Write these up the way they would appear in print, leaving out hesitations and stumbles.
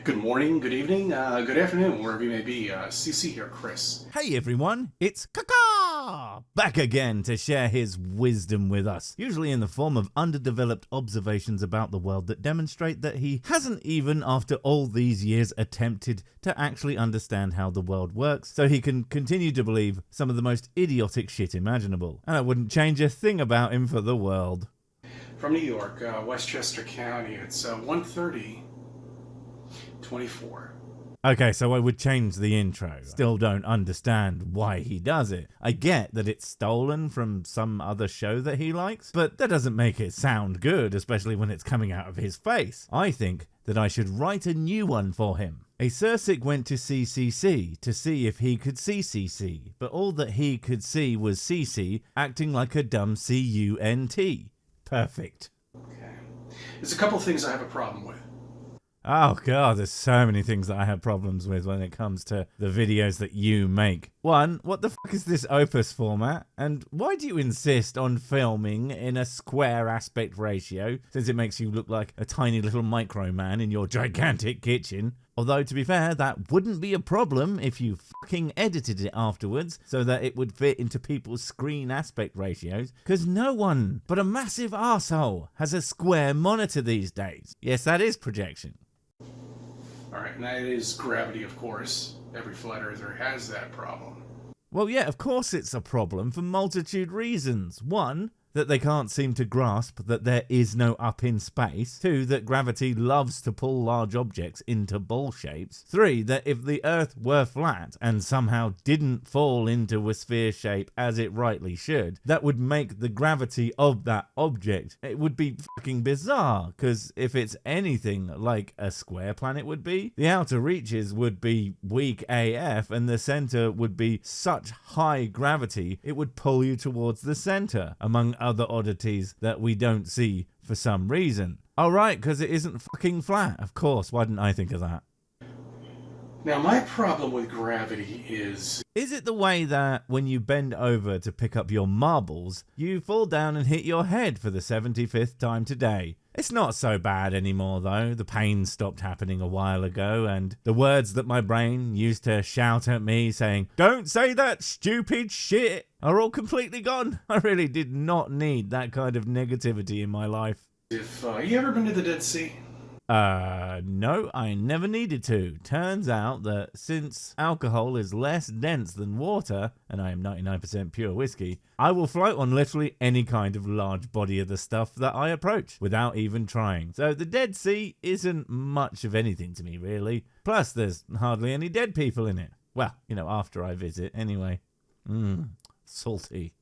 Good morning, good evening, good afternoon, wherever you may be. CC here, Chris. Hey everyone, it's Kaka! Back again to share his wisdom with us, usually in the form of underdeveloped observations about the world that demonstrate that he hasn't even, after all these years, attempted to actually understand how the world works, so he can continue to believe some of the most idiotic shit imaginable. And I wouldn't change a thing about him for the world. From New York, Westchester County, it's 1:30:24. Okay, so I would change the intro. Still don't understand why he does it. I get that it's stolen from some other show that he likes, but that doesn't make it sound good, especially when it's coming out of his face. I think that I should write a new one for him. A Cirsic went to CCC to see if he could see CC, but all that he could see was CC acting like a dumb CUNT. Perfect. Okay. There's a couple things I have a problem with. Oh god, there's so many things that I have problems with when it comes to the videos that you make. One, what the fuck is this opus format? And why do you insist on filming in a square aspect ratio, since it makes you look like a tiny little micro man in your gigantic kitchen? Although, to be fair, that wouldn't be a problem if you fucking edited it afterwards so that it would fit into people's screen aspect ratios, because no one but a massive arsehole has a square monitor these days. Yes, that is projection. Alright, and that is gravity, of course. Every flat earther has that problem. Well, yeah, of course it's a problem for multitude reasons. One, that they can't seem to grasp that there is no up in space. Two, that gravity loves to pull large objects into ball shapes. Three, that if the Earth were flat and somehow didn't fall into a sphere shape as it rightly should, that would make the gravity of that object, it would be fucking bizarre, because if it's anything like a square planet would be, the outer reaches would be weak AF and the center would be such high gravity it would pull you towards the center, among other oddities that we don't see for some reason. Oh right, because it isn't fucking flat. Of course, why didn't I think of that? Now, my problem with gravity is... Is it the way that when you bend over to pick up your marbles, you fall down and hit your head for the 75th time today? It's not so bad anymore though. The pain stopped happening a while ago, and the words that my brain used to shout at me saying, "Don't say that stupid shit," are all completely gone. I really did not need that kind of negativity in my life. If you ever been to the Dead Sea? No, I never needed to. Turns out that since alcohol is less dense than water, and I am 99% pure whiskey, I will float on literally any kind of large body of the stuff that I approach without even trying. So the Dead Sea isn't much of anything to me, really. Plus, there's hardly any dead people in it. Well, you know, after I visit, anyway. Salty.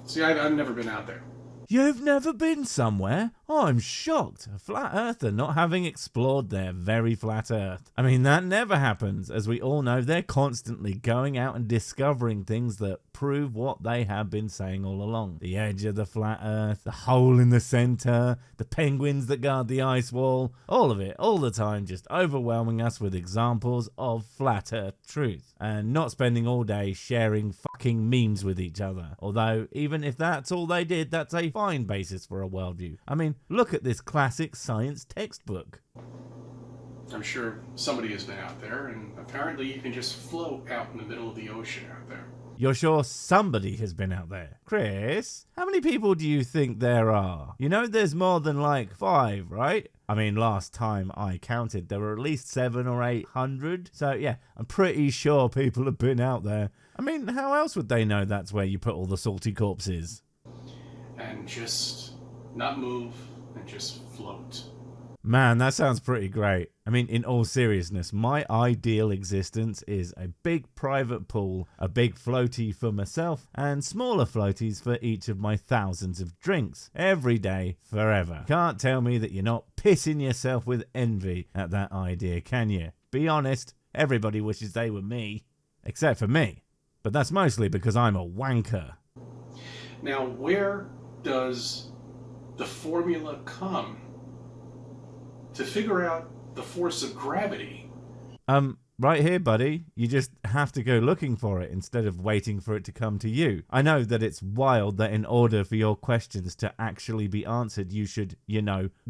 See, I've never been out there. You've never been somewhere? Oh, I'm shocked. A flat earther not having explored their very flat earth. I mean, that never happens. As we all know, they're constantly going out and discovering things that prove what they have been saying all along. The edge of the flat earth, the hole in the center, the penguins that guard the ice wall, all of it, all the time, just overwhelming us with examples of flat earth truth. And not spending all day sharing fucking memes with each other. Although, even if that's all they did, that's a fine basis for a worldview. I mean, look at this classic science textbook. I'm sure somebody has been out there, and apparently you can just float out in the middle of the ocean out there. You're sure somebody has been out there? Chris, how many people do you think there are? You know there's more than like 5, right? I mean, last time I counted, there were at least 700 or 800. So yeah, I'm pretty sure people have been out there. I mean, how else would they know that's where you put all the salty corpses? And just not move and just float. Man, that sounds pretty great. I mean, in all seriousness, my ideal existence is a big private pool, a big floaty for myself, and smaller floaties for each of my thousands of drinks. Every day, forever. Can't tell me that you're not pissing yourself with envy at that idea, can you? Be honest, everybody wishes they were me. Except for me. But that's mostly because I'm a wanker. Now, where does the formula come to figure out the force of gravity? right here, buddy. You just have to go looking for it instead of waiting for it to come to you. I know that it's wild that in order for your questions to actually be answered, you should,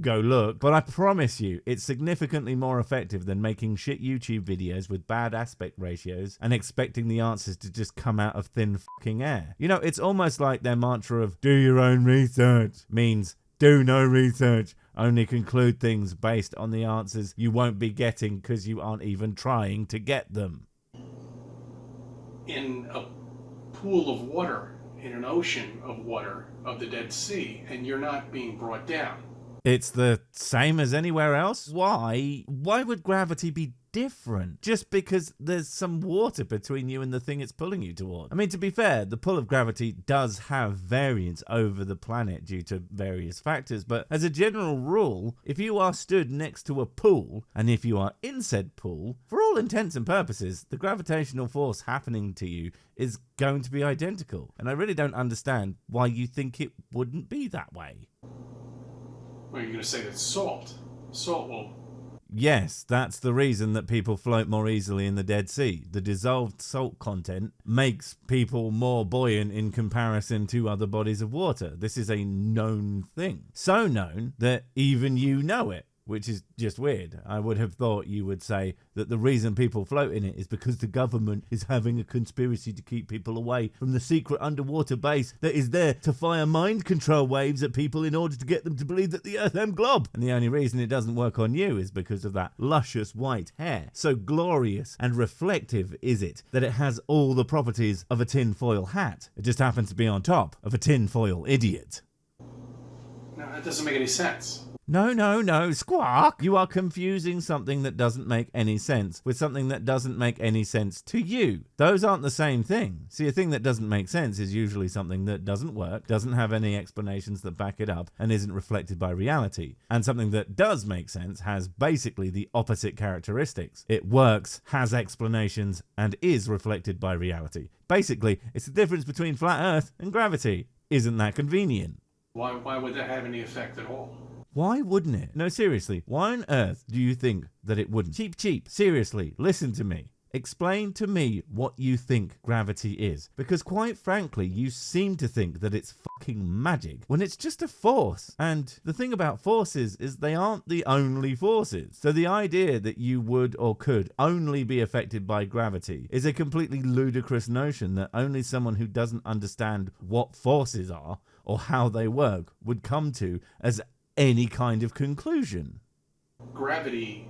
go look. But I promise you, it's significantly more effective than making shit YouTube videos with bad aspect ratios and expecting the answers to just come out of thin fucking air. It's almost like their mantra of do your own research means do no research. Only conclude things based on the answers you won't be getting because you aren't even trying to get them. In a pool of water, in an ocean of water of the Dead Sea, and you're not being brought down. It's the same as anywhere else? Why would gravity be different just because there's some water between you and the thing it's pulling you toward? I mean, to be fair, the pull of gravity does have variance over the planet due to various factors, but as a general rule, if you are stood next to a pool, and if you are in said pool, for all intents and purposes, the gravitational force happening to you is going to be identical. And I really don't understand why you think it wouldn't be that way. Well, you're going to say that salt will... Yes, that's the reason that people float more easily in the Dead Sea. The dissolved salt content makes people more buoyant in comparison to other bodies of water. This is a known thing. So known that even you know it, which is just weird. I would have thought you would say that the reason people float in it is because the government is having a conspiracy to keep people away from the secret underwater base that is there to fire mind control waves at people in order to get them to believe that the Earth glob. And the only reason it doesn't work on you is because of that luscious white hair. So glorious and reflective is it that it has all the properties of a tinfoil hat. It just happens to be on top of a tinfoil idiot. No, that doesn't make any sense. No, Squawk! You are confusing something that doesn't make any sense with something that doesn't make any sense to you. Those aren't the same thing. See, a thing that doesn't make sense is usually something that doesn't work, doesn't have any explanations that back it up, and isn't reflected by reality. And something that does make sense has basically the opposite characteristics. It works, has explanations, and is reflected by reality. Basically, it's the difference between flat Earth and gravity. Isn't that convenient? Why would that have any effect at all? Why wouldn't it? No, seriously, why on earth do you think that it wouldn't? Cheap. Seriously, listen to me. Explain to me what you think gravity is. Because quite frankly, you seem to think that it's fucking magic when it's just a force. And the thing about forces is they aren't the only forces. So the idea that you would or could only be affected by gravity is a completely ludicrous notion that only someone who doesn't understand what forces are or how they work would come to as any kind of conclusion. Gravity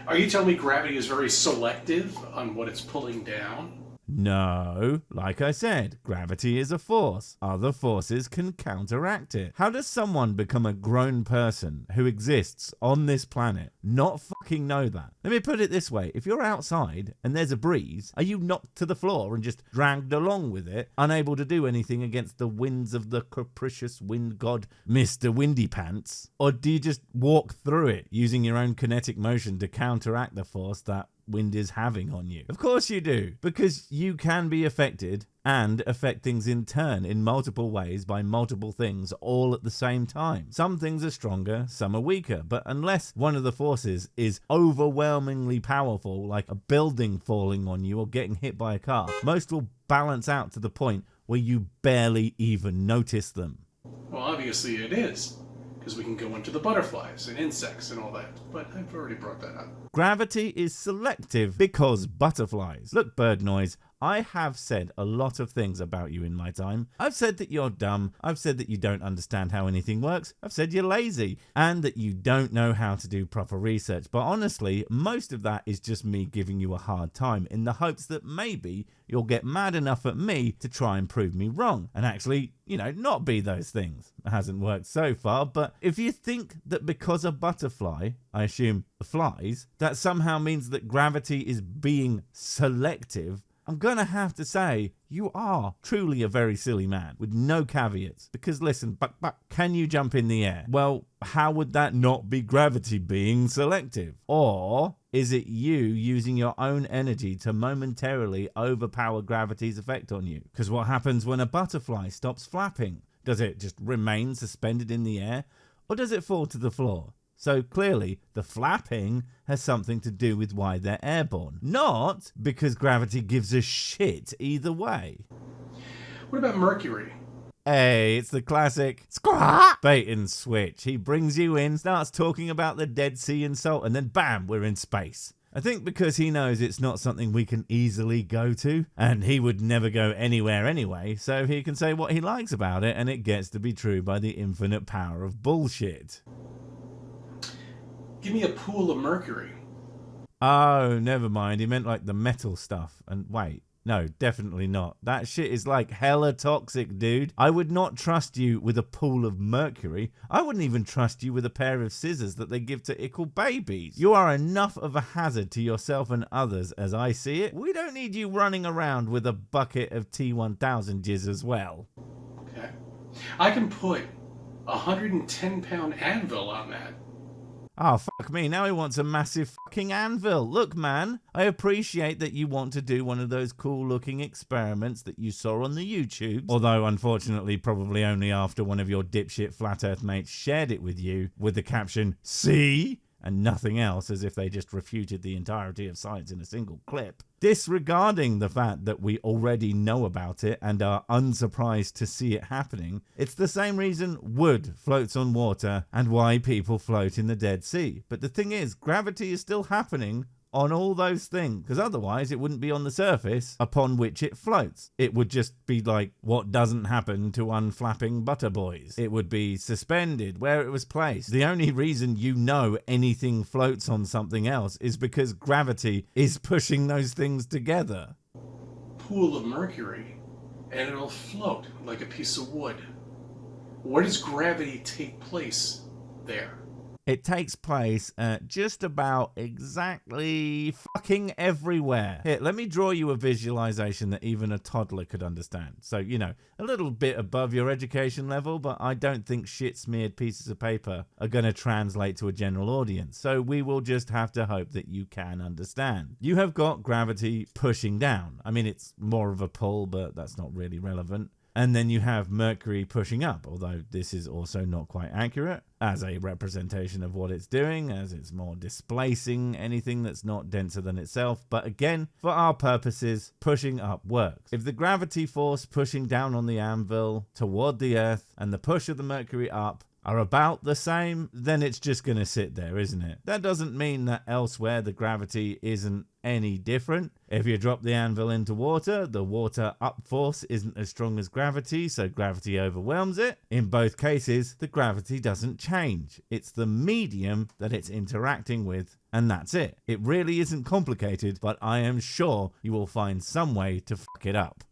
are you telling me gravity is very selective on what it's pulling down? No, like I said, gravity is a force. Other forces can counteract it. How does someone become a grown person who exists on this planet not fucking know that? Let me put it this way. If you're outside and there's a breeze, are you knocked to the floor and just dragged along with it, unable to do anything against the winds of the capricious wind god, Mr. Windy Pants? Or do you just walk through it using your own kinetic motion to counteract the force that wind is having on you? Of course you do, because you can be affected and affect things in turn in multiple ways by multiple things all at the same time. Some things are stronger, some are weaker, but unless one of the forces is overwhelmingly powerful, like a building falling on you or getting hit by a car, most will balance out to the point where you barely even notice them. Well, obviously it is, because we can go into the butterflies and insects and all that, but I've already brought that up. Gravity is selective because butterflies. Look, bird noise, I have said a lot of things about you in my time. I've said that you're dumb. I've said that you don't understand how anything works. I've said you're lazy and that you don't know how to do proper research. But honestly, most of that is just me giving you a hard time in the hopes that maybe you'll get mad enough at me to try and prove me wrong and actually, not be those things. It hasn't worked so far, but if you think that because a butterfly, I assume flies, that somehow means that gravity is being selective, I'm gonna have to say you are truly a very silly man with no caveats. Because listen, but can you jump in the air? Well, how would that not be gravity being selective? Or is it you using your own energy to momentarily overpower gravity's effect on you? Because what happens when a butterfly stops flapping? Does it just remain suspended in the air? Or does it fall to the floor? So clearly, the flapping has something to do with why they're airborne. Not because gravity gives a shit either way. What about Mercury? Hey, it's the classic squawk bait and switch. He brings you in, starts talking about the Dead Sea and salt, and then bam, we're in space. I think because he knows it's not something we can easily go to, and he would never go anywhere anyway, so he can say what he likes about it, and it gets to be true by the infinite power of bullshit. Give me a pool of mercury. Oh, never mind. He meant like the metal stuff. And wait, no, definitely not. That shit is like hella toxic, dude. I would not trust you with a pool of mercury. I wouldn't even trust you with a pair of scissors that they give to ickle babies. You are enough of a hazard to yourself and others as I see it. We don't need you running around with a bucket of T1000 jizz as well. Okay. I can put a 110-pound anvil on that. Oh, fuck me. Now he wants a massive fucking anvil. Look, man, I appreciate that you want to do one of those cool-looking experiments that you saw on the YouTube. Although, unfortunately, probably only after one of your dipshit flat earth mates shared it with you with the caption, "See?" and nothing else, as if they just refuted the entirety of science in a single clip. Disregarding the fact that we already know about it and are unsurprised to see it happening, it's the same reason wood floats on water and why people float in the Dead Sea. But the thing is, gravity is still happening on all those things, because otherwise it wouldn't be on the surface upon which it floats. It would just be like what doesn't happen to unflapping butter boys. It would be suspended where it was placed. The only reason you know anything floats on something else is because gravity is pushing those things together. Pool of mercury, and it'll float like a piece of wood. Where does gravity take place there? It takes place at just about exactly fucking everywhere. Here, let me draw you a visualization that even a toddler could understand. So, you know, a little bit above your education level, but I don't think shit-smeared pieces of paper are going to translate to a general audience. So we will just have to hope that you can understand. You have got gravity pushing down. I mean, it's more of a pull, but that's not really relevant. And then you have Mercury pushing up, although this is also not quite accurate as a representation of what it's doing, as it's more displacing anything that's not denser than itself. But again, for our purposes, pushing up works. If the gravity force pushing down on the anvil toward the Earth and the push of the Mercury up are about the same, then it's just going to sit there, isn't it? That doesn't mean that elsewhere the gravity isn't any different. If you drop the anvil into water, the water up force isn't as strong as gravity, so gravity overwhelms it. In both cases, the gravity doesn't change. It's the medium that it's interacting with, and that's it. It really isn't complicated, but I am sure you will find some way to fuck it up.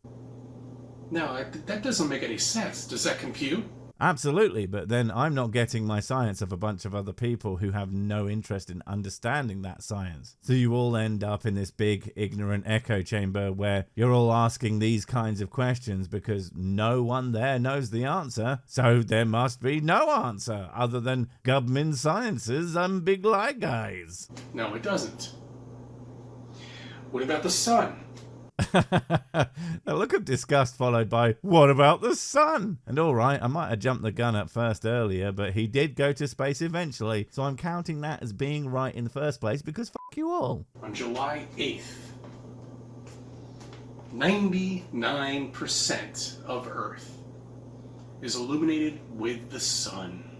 No, that doesn't make any sense. Does that compute? Absolutely, but then I'm not getting my science of a bunch of other people who have no interest in understanding that science. So you all end up in this big ignorant echo chamber where you're all asking these kinds of questions because no one there knows the answer. So there must be no answer other than government sciences and big lie guys. No, it doesn't. What about the sun? A look of disgust followed by, what about the sun? And all right, I might have jumped the gun at first earlier, but he did go to space eventually, so I'm counting that as being right in the first place because fuck you all. On July 8th, 99% of Earth is illuminated with the sun.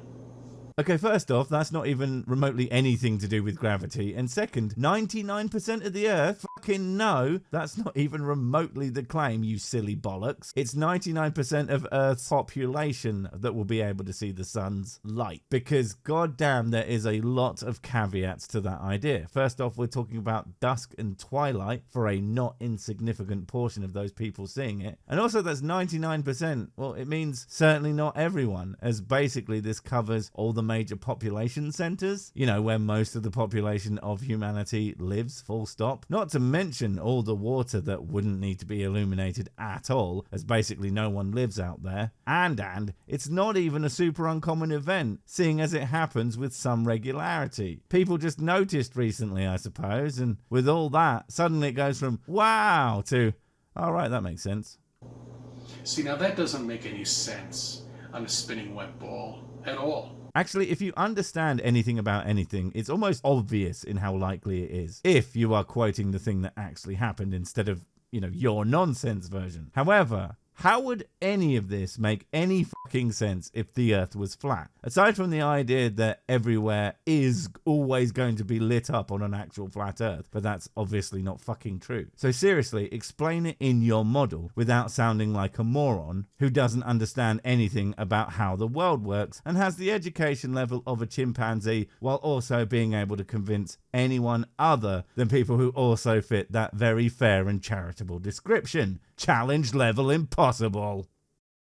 Okay, first off, that's not even remotely anything to do with gravity. And second, 99% of the Earth? Fucking no. That's not even remotely the claim, you silly bollocks. It's 99% of Earth's population that will be able to see the sun's light. Because goddamn, there is a lot of caveats to that idea. First off, we're talking about dusk and twilight for a not insignificant portion of those people seeing it. And also that's 99%. Well, it means certainly not everyone, as basically this covers all the major population centers, you know, where most of the population of humanity lives, full stop. Not to mention all the water that wouldn't need to be illuminated at all, as basically no one lives out there. And it's not even a super uncommon event, seeing as it happens with some regularity. People just noticed recently, I suppose, and with all that, suddenly it goes from wow to, all right, that makes sense. See, now that doesn't make any sense on a spinning wet ball at all. Actually, if you understand anything about anything, it's almost obvious in how likely it is, if you are quoting the thing that actually happened instead of, your nonsense version. However, how would any of this make any fucking sense if the Earth was flat? Aside from the idea that everywhere is always going to be lit up on an actual flat Earth, but that's obviously not fucking true. So seriously, explain it in your model without sounding like a moron who doesn't understand anything about how the world works and has the education level of a chimpanzee, while also being able to convince anyone other than people who also fit that very fair and charitable description. Challenge level impossible.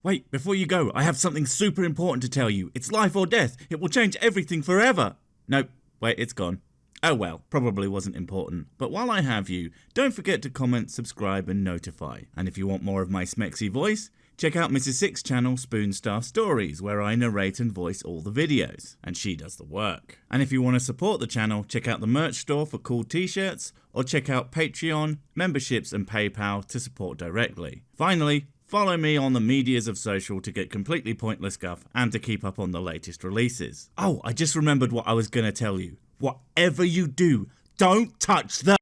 Wait, before you go, I have something super important to tell you. It's life or death. It will change everything forever. Nope, wait, it's gone. Oh well, probably wasn't important. But while I have you, don't forget to comment, subscribe and notify. And if you want more of my smexy voice, check out Mrs. Six channel Spoonstaff Stories, where I narrate and voice all the videos, and she does the work. And if you want to support the channel, check out the merch store for cool t-shirts, or check out Patreon, memberships and PayPal to support directly. Finally, follow me on the medias of social to get completely pointless guff and to keep up on the latest releases. Oh, I just remembered what I was going to tell you. Whatever you do, don't touch the...